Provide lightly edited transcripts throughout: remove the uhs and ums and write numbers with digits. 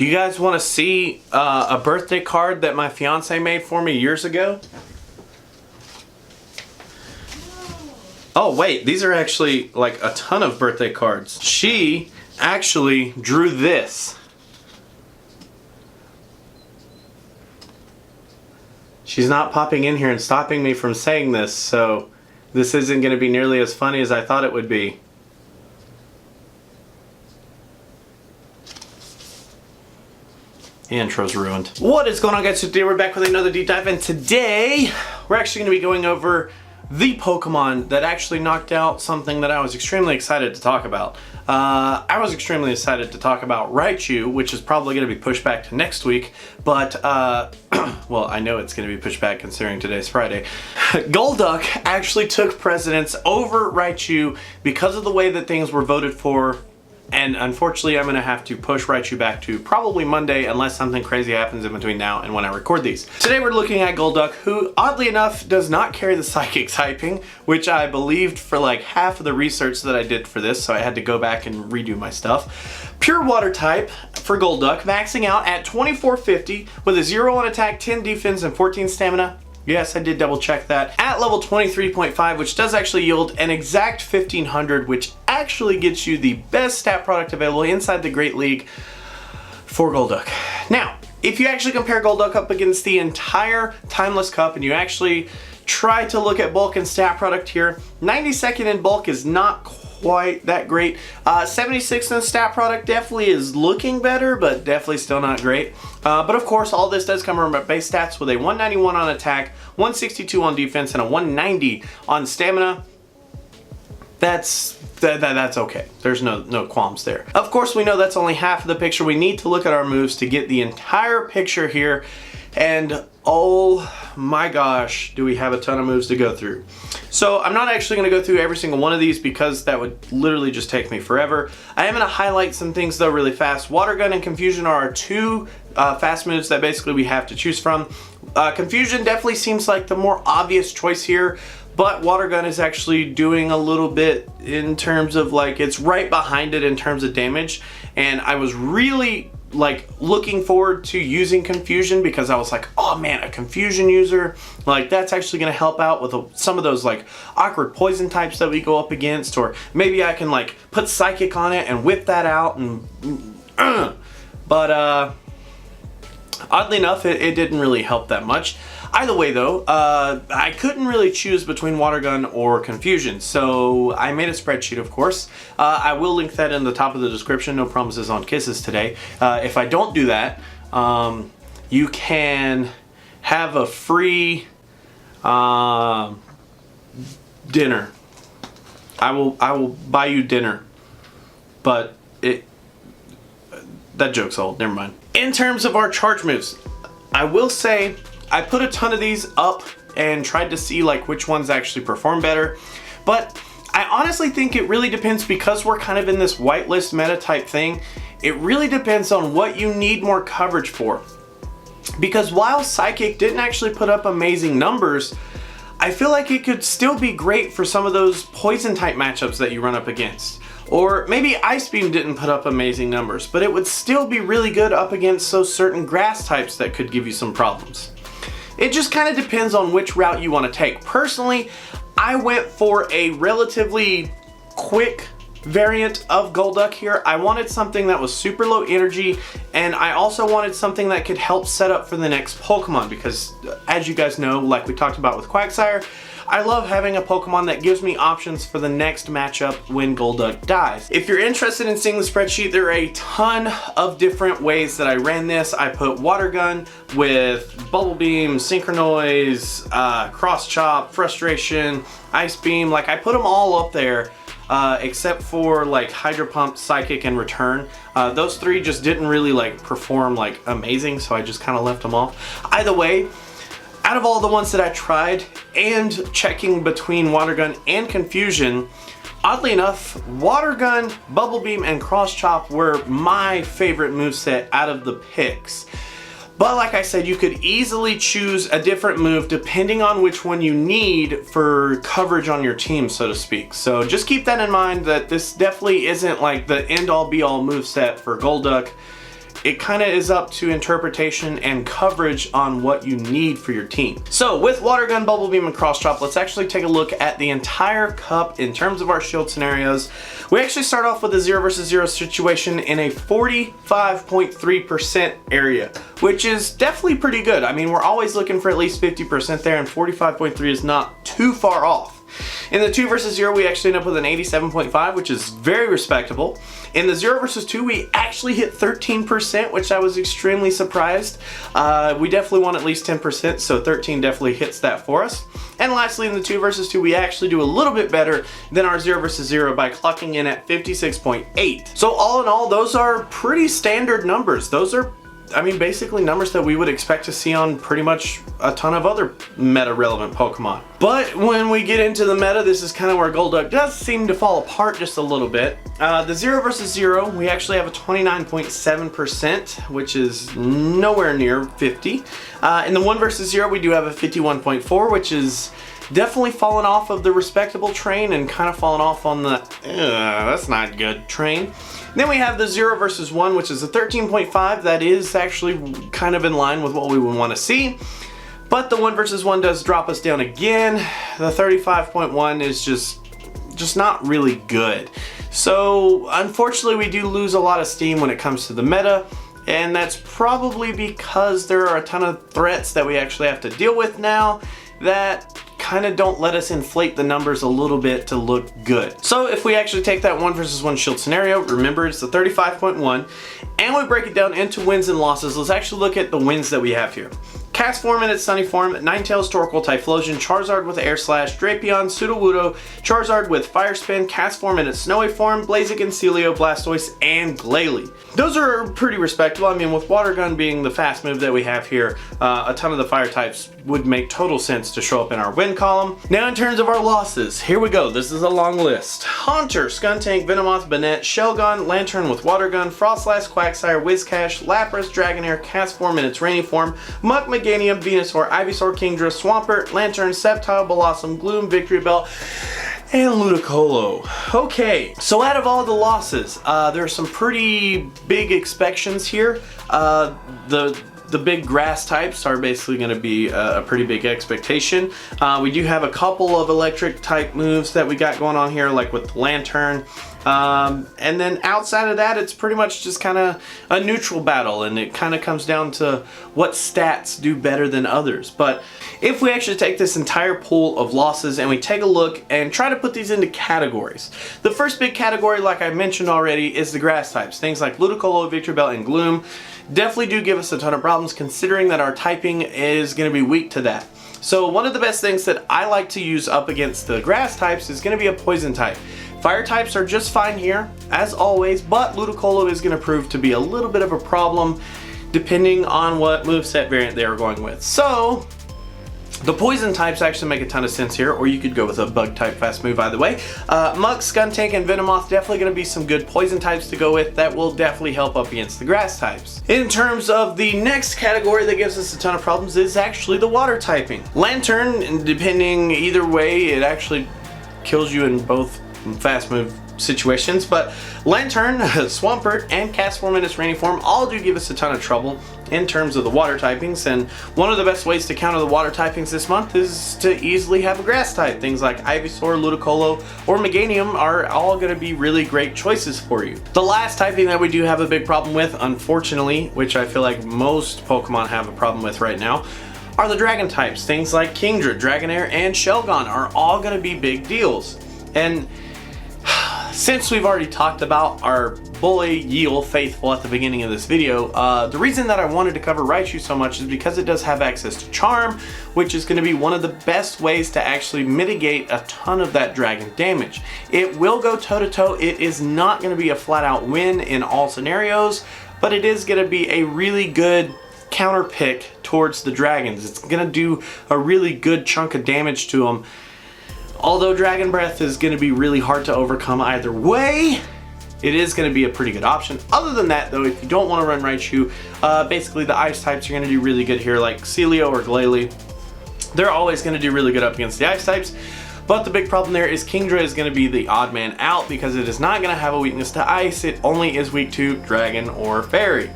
Do you guys want to see a birthday card that my fiance made for me years ago? Oh wait, these are actually like a ton of birthday cards. She actually drew this. She's not popping in here and stopping me from saying this, so this isn't going to be nearly as funny as I thought it would be. The intro's ruined. What is going on, guys? Today we're back with another deep dive, and today we're actually going to be going over the Pokemon that actually knocked out something that I was extremely excited to talk about. I was extremely excited to talk about Raichu, which is probably going to be pushed back to next week, but well, I know it's going to be pushed back considering today's Friday. Golduck actually took precedence over Raichu because of the way that things were voted for. And unfortunately, I'm going to have to push Raichu back to probably Monday unless something crazy happens in between now and when I record these. Today we're looking at Golduck, who oddly enough does not carry the Psychic typing, which I believed for like half of the research that I did for this, so I had to go back and redo my stuff. Pure Water type for Golduck, maxing out at 2450 with a 0 on attack, 10 defense, and 14 stamina. Yes, I did double check that. At level 23.5, which does actually yield an exact 1500, which actually gets you the best stat product available inside the Great League for Golduck. Now, if you actually compare Golduck up against the entire Timeless Cup and you actually try to look at bulk and stat product here, 92nd in bulk is not quite that great. 76th in stat product definitely is looking better, but definitely still not great. But of course, all this does come from base stats with a 191 on attack, 162 on defense, and a 190 on stamina. That's okay. There's no qualms there. Of course, we know that's only half of the picture. We need to look at our moves to get the entire picture here. And oh my gosh, do we have a ton of moves to go through. So I'm not actually going to go through every single one of these because that would literally just take me forever. I am going to highlight some things though really fast. Water Gun and Confusion are our two fast moves that basically we have to choose from. Confusion definitely seems like the more obvious choice here, but Water Gun is actually doing a little bit in terms of like, it's right behind it in terms of damage, and I was really like looking forward to using Confusion because I was like, oh man, a Confusion user, like that's actually going to help out with some of those like awkward poison types that we go up against, or maybe I can like put Psychic on it and whip that out and but oddly enough it didn't really help that much. Either way though, I couldn't really choose between Water Gun or Confusion, so I made a spreadsheet, of course. I will link that in the top of the description. No promises on kisses today. If I don't do that, you can have a free dinner. I will buy you dinner, but that joke's old. Never mind. In terms of our charge moves, I will say I put a ton of these up and tried to see like which ones actually perform better, but I honestly think it really depends because we're kind of in this whitelist meta type thing. It really depends on what you need more coverage for. Because while Psychic didn't actually put up amazing numbers, I feel like it could still be great for some of those poison type matchups that you run up against. Or maybe Ice Beam didn't put up amazing numbers, but it would still be really good up against those certain grass types that could give you some problems. It just kind of depends on which route you want to take. Personally, I went for a relatively quick variant of Golduck here. I wanted something that was super low energy, and I also wanted something that could help set up for the next Pokemon because, as you guys know, like we talked about with Quagsire, I love having a Pokemon that gives me options for the next matchup when Golduck dies. If you're interested in seeing the spreadsheet, there are a ton of different ways that I ran this. I put Water Gun with Bubble Beam, Synchronoise, Cross Chop, Frustration, Ice Beam. Like I put them all up there except for like Hydro Pump, Psychic, and Return. Those three just didn't really like perform like amazing, so I just kind of left them off. Either way, out of all the ones that I tried and checking between Water Gun and Confusion, oddly enough, Water Gun, Bubble Beam, and Cross Chop were my favorite moveset out of the picks. But like I said, you could easily choose a different move depending on which one you need for coverage on your team, so to speak. So just keep that in mind, that this definitely isn't like the end-all be-all moveset for Golduck. it kind of is up to interpretation and coverage on what you need for your team. So with Water Gun, Bubble Beam, and Cross Chop, let's actually take a look at the entire cup in terms of our shield scenarios. We actually start off with a 0 versus 0 situation in a 45.3% area, which is definitely pretty good. I mean, we're always looking for at least 50% there, and 45.3 is not too far off. In the 2 versus 0, we actually end up with an 87.5, which is very respectable. In the 0 versus 2, we actually hit 13%, which I was extremely surprised. We definitely want at least 10%, so 13 definitely hits that for us. And lastly, in the 2 versus 2, we actually do a little bit better than our 0 versus 0 by clocking in at 56.8. So all in all, those are pretty standard numbers. Those are, I mean, basically numbers that we would expect to see on pretty much a ton of other meta-relevant Pokemon. But when we get into the meta, this is kind of where Golduck does seem to fall apart just a little bit. The 0 versus 0, we actually have a 29.7%, which is nowhere near 50. In the 1 versus 0, we do have a 51.4, which is definitely fallen off of the respectable train and kind of fallen off on the that's not good train. Then we have the 0 versus 1, which is a 13.5. That is actually kind of in line with what we would want to see. But the 1 versus 1 does drop us down again. The 35.1 is just not really good. So unfortunately, we do lose a lot of steam when it comes to the meta. And that's probably because there are a ton of threats that we actually have to deal with now that kind of don't let us inflate the numbers a little bit to look good. So if we actually take that 1 versus 1 shield scenario, remember it's the 35.1, and we break it down into wins and losses, let's actually look at the wins that we have here. Cast form in its Sunny form, Ninetales, Torkoal, Typhlosion, Charizard with Air Slash, Drapion, Sudowoodo, Charizard with Fire Spin, Cast form in its Snowy form, Blaziken, Celio, Blastoise, and Glalie. Those are pretty respectable. I mean, with Water Gun being the fast move that we have here, a ton of the fire types would make total sense to show up in our win column. Now in terms of our losses, here we go. This is a long list. Haunter, Skuntank, Venomoth, Banette, Shelgon, Lantern with Water Gun, Frostlass, Quagsire, Whiscash, Lapras, Dragonair, Cast form in its Rainy form, Muck, Meganium, Venusaur, Ivysaur, Kingdra, Swampert, Lantern, Sceptile, Blossom, Gloom, Victory Bell, and Ludicolo. Okay, so out of all the losses, there are some pretty big expectations here. The big grass types are basically going to be a pretty big expectation. We do have a couple of electric type moves that we got going on here, like with Lantern. And then outside of that, it's pretty much just kind of a neutral battle, and it kind of comes down to what stats do better than others. But if we actually take this entire pool of losses and we take a look and try to put these into categories, the first big category, like I mentioned already, is the grass types. Things like Ludicolo, Victreebel, and Gloom definitely do give us a ton of problems, considering that our typing is going to be weak to that. So one of the best things that I like to use up against the grass types is going to be a poison type. Fire types are just fine here, as always, but Ludicolo is going to prove to be a little bit of a problem depending on what moveset variant they are going with. So the poison types actually make a ton of sense here, or you could go with a bug type fast move either way. Muck, Skuntank, and Venomoth definitely going to be some good poison types to go with that will definitely help up against the grass types. In terms of the next category that gives us a ton of problems is actually the water typing. Lantern, depending either way, it actually kills you in both fast move situations, but Lantern, Swampert, and Cast form in its Rainy form all do give us a ton of trouble in terms of the water typings, and one of the best ways to counter the water typings this month is to easily have a grass type. Things like Ivysaur, Ludicolo, or Meganium are all going to be really great choices for you. The last typing that we do have a big problem with, unfortunately, which I feel like most Pokemon have a problem with right now, are the dragon types. Things like Kingdra, Dragonair, and Shelgon are all going to be big deals. And since we've already talked about our bully Yeel Faithful at the beginning of this video, the reason that I wanted to cover Raichu so much is because it does have access to Charm, which is going to be one of the best ways to actually mitigate a ton of that dragon damage. It will go toe-to-toe. It is not going to be a flat-out win in all scenarios, but it is going to be a really good counter pick towards the dragons. It's going to do a really good chunk of damage to them. Although Dragon Breath is going to be really hard to overcome either way, it is going to be a pretty good option. Other than that, though, if you don't want to run Raichu, basically the ice types are going to do really good here, like Celio or Glalie. They're always going to do really good up against the ice types. But the big problem there is Kingdra is going to be the odd man out because it is not going to have a weakness to ice. It only is weak to dragon or fairy.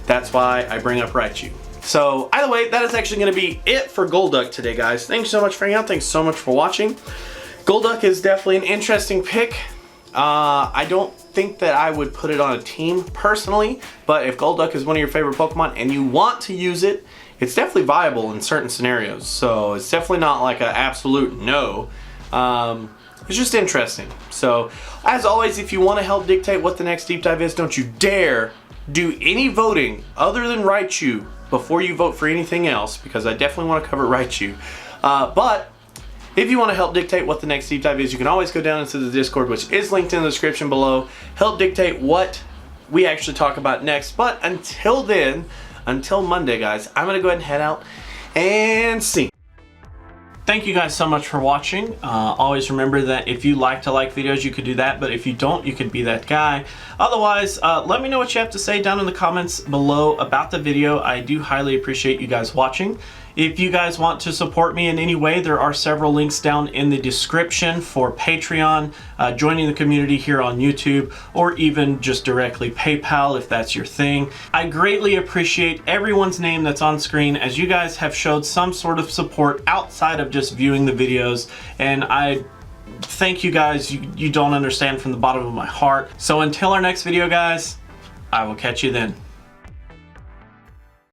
That's why I bring up Raichu. So either way, that is actually going to be it for Golduck today, guys. Thanks so much for hanging out. Thanks so much for watching. Golduck is definitely an interesting pick. I don't think that I would put it on a team personally, but if Golduck is one of your favorite Pokemon and you want to use it, it's definitely viable in certain scenarios. So it's definitely not like an absolute no. It's just interesting. So as always, if you want to help dictate what the next deep dive is, don't you dare do any voting other than Raichu before you vote for anything else, because I definitely want to cover Raichu. But if you want to help dictate what the next deep dive is, you can always go down into the Discord, which is linked in the description below. Help dictate what we actually talk about next. But until then, until Monday, guys, I'm going to go ahead and head out and see. Thank you guys so much for watching. Always remember that if you like to like videos, you could do that, but if you don't, you could be that guy. Otherwise, let me know what you have to say down in the comments below about the video. I do highly appreciate you guys watching. If you guys want to support me in any way, there are several links down in the description for Patreon, joining the community here on YouTube, or even just directly PayPal if that's your thing. I greatly appreciate everyone's name that's on screen, as you guys have showed some sort of support outside of just viewing the videos, and I thank you guys. You don't understand from the bottom of my heart. So until our next video, guys, I will catch you then.